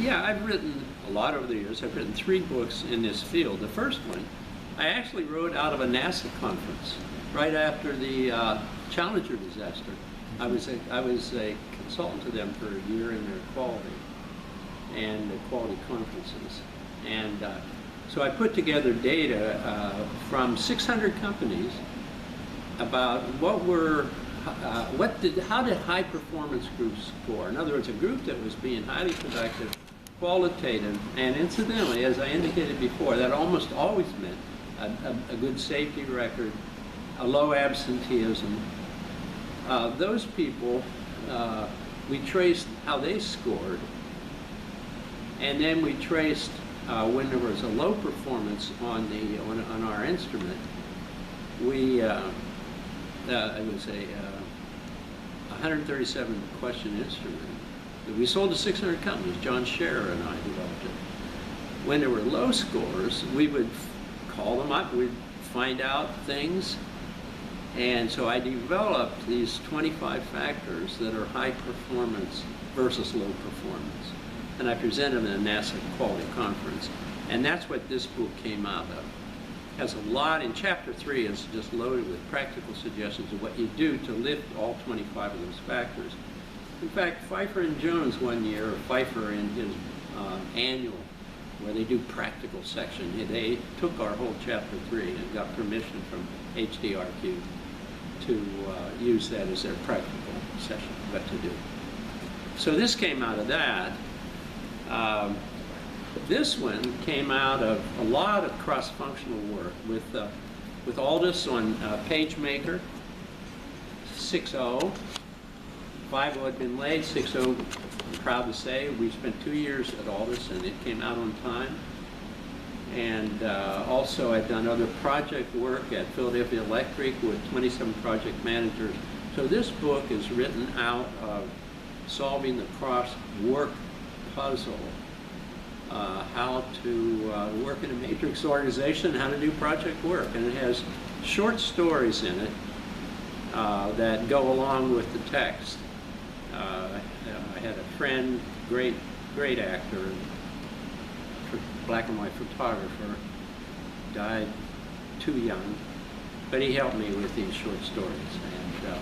Yeah, I've written a lot over the years. I've written 3 books in this field. The first one I actually wrote out of a NASA conference right after the Challenger disaster. I was a consultant to them for a year in their quality and the quality conferences. And so I put together data from 600 companies about how did high performance groups score? In other words, a group that was being highly productive, qualitative, and incidentally, as I indicated before, that almost always meant a good safety record, a low absenteeism. Those people, we traced how they scored, and then we traced when there was a low performance on our instrument. It was a 137 question instrument. We sold to 600 companies. John Scherer and I developed it. When there were low scores, we would call them up, we'd find out things. And so I developed these 25 factors that are high performance versus low performance. And I presented them in a NASA quality conference. And that's what this book came out of. Has a lot, in chapter 3 is just loaded with practical suggestions of what you do to lift all 25 of those factors. In fact, Pfeiffer and Jones one year, or Pfeiffer in his annual, where they do practical section, they took our whole chapter 3 and got permission from HDRQ to use that as their practical session, what to do. So this came out of that. This one came out of a lot of cross-functional work with Aldous on PageMaker, 6.0. 5.0 had been laid, 6.0, I'm proud to say, we spent 2 years at Aldous and it came out on time. And also I've done other project work at Philadelphia Electric with 27 project managers. So this book is written out of solving the cross-work puzzle. How to work in a matrix organization, how to do project work. And it has short stories in it that go along with the text. I had a friend, great actor, black and white photographer, died too young, but he helped me with these short stories. And,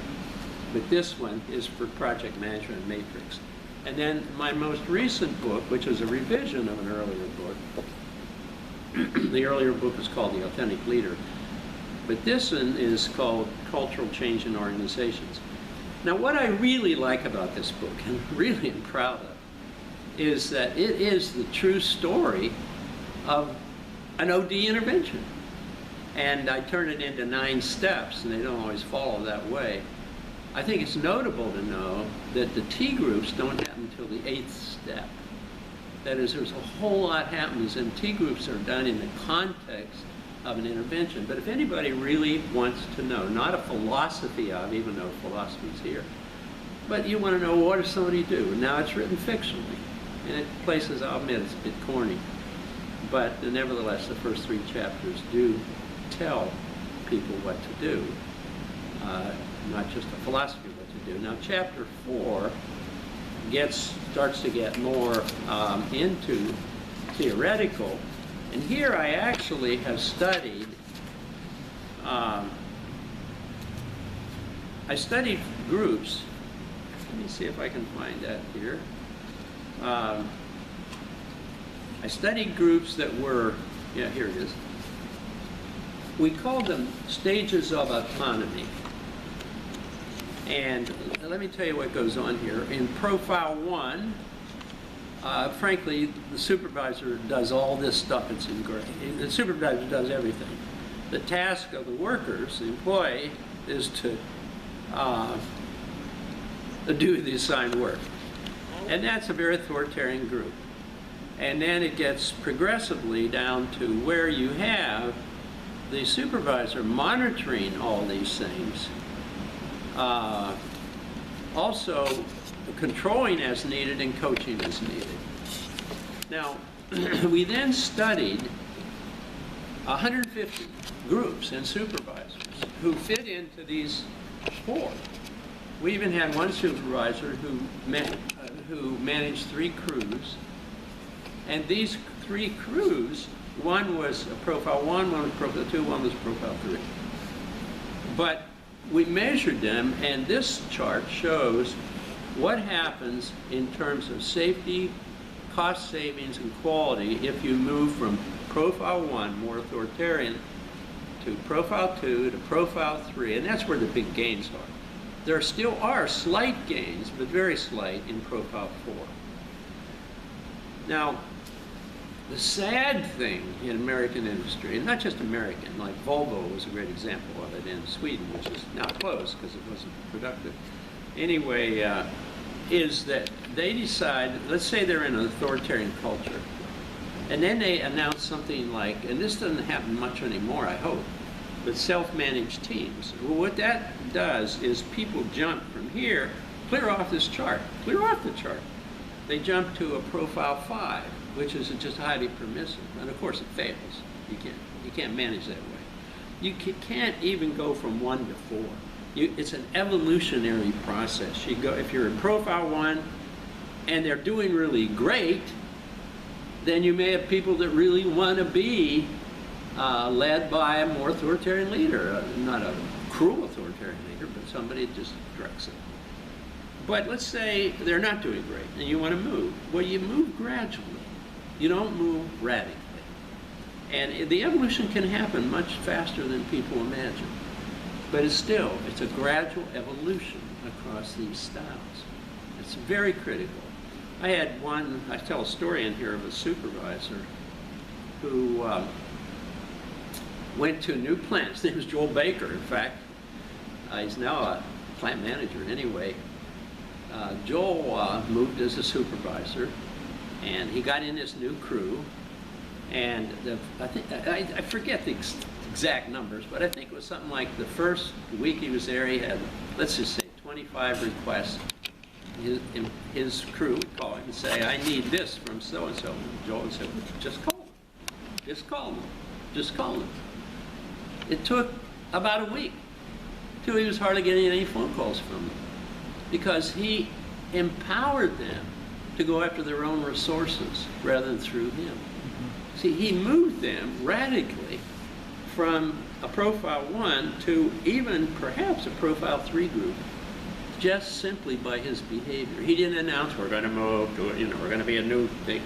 but this one is for project management and matrix. And then my most recent book, which is a revision of an earlier book, the earlier book is called The Authentic Leader, but this one is called Cultural Change in Organizations. Now what I really like about this book, and really am proud of, is that it is the true story of an OD intervention. And I turn it into 9 steps, and they don't always follow that way. I think it's notable to know that the T groups don't happen until the 8th step. That is, there's a whole lot happens, and T groups are done in the context of an intervention. But if anybody really wants to know, not a philosophy of, even though philosophy is here, but you want to know, what does somebody do? Now it's written fictionally, and it places, I'll admit, it's a bit corny, but nevertheless, the first 3 chapters do tell people what to do. Not just a philosophy of what to do. Now, chapter 4 starts to get more into theoretical, and here I actually have studied. I studied groups. Let me see if I can find that here. I studied groups that were, yeah, here it is. We called them stages of autonomy. And let me tell you what goes on here. In Profile 1, frankly, the supervisor does all this stuff. It's in gray. The supervisor does everything. The task of the workers, the employee, is to do the assigned work. And that's a very authoritarian group. And then it gets progressively down to where you have the supervisor monitoring all these things. Also controlling as needed and coaching as needed. Now, we then studied 150 groups and supervisors who fit into these 4. We even had one supervisor who managed 3 crews And these 3 crews, one was a profile 1, one was profile 2, one was profile 3. But we measured them, and this chart shows what happens in terms of safety, cost savings, and quality if you move from profile 1, more authoritarian, to profile 2 to profile 3, and that's where the big gains are. There still are slight gains, but very slight, in profile 4. Now, the sad thing in American industry, and not just American, like Volvo was a great example of it in Sweden, which is now closed because it wasn't productive. Anyway, is that they decide, let's say they're in an authoritarian culture, and then they announce something like, and this doesn't happen much anymore, I hope, but self-managed teams. Well, what that does is people jump from here, clear off this chart, clear off the chart. They jump to a profile 5, which is just highly permissive, and of course it fails. You can't manage that way. You can't even go from 1 to 4. It's an evolutionary process. You go, if you're in profile 1 and they're doing really great, then you may have people that really want to be led by a more authoritarian leader, not a cruel authoritarian leader, but somebody that just directs it. But let's say they're not doing great and you want to move. Well, you move gradually. You don't move radically. And the evolution can happen much faster than people imagine. But it's a gradual evolution across these styles. It's very critical. I tell a story in here of a supervisor who went to a new plant. His name was Joel Baker, in fact. He's now a plant manager anyway. Joel moved as a supervisor, and he got in this new crew, and I forget the exact numbers, but I think it was something like the first week he was there, he had, let's just say, 25 requests. His crew would call him and say, I need this from so-and-so. Joel would say, well, just call them. Just call them. Just call them. It took about a week till he was hardly getting any phone calls from them, because he empowered them to go after their own resources rather than through him. Mm-hmm. See, he moved them radically from a profile 1 to even perhaps a profile 3 group, just simply by his behavior. He didn't announce, we're going to move to, we're going to be a new thing,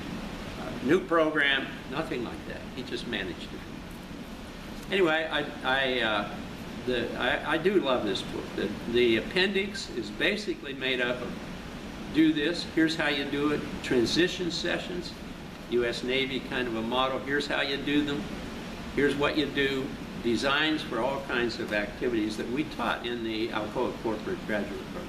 new program, nothing like that. He just managed it. Anyway, I do love this book. The appendix is basically made up of do this, here's how you do it, transition sessions, U.S. Navy kind of a model, here's how you do them, here's what you do, designs for all kinds of activities that we taught in the, I'll call it, corporate graduate program.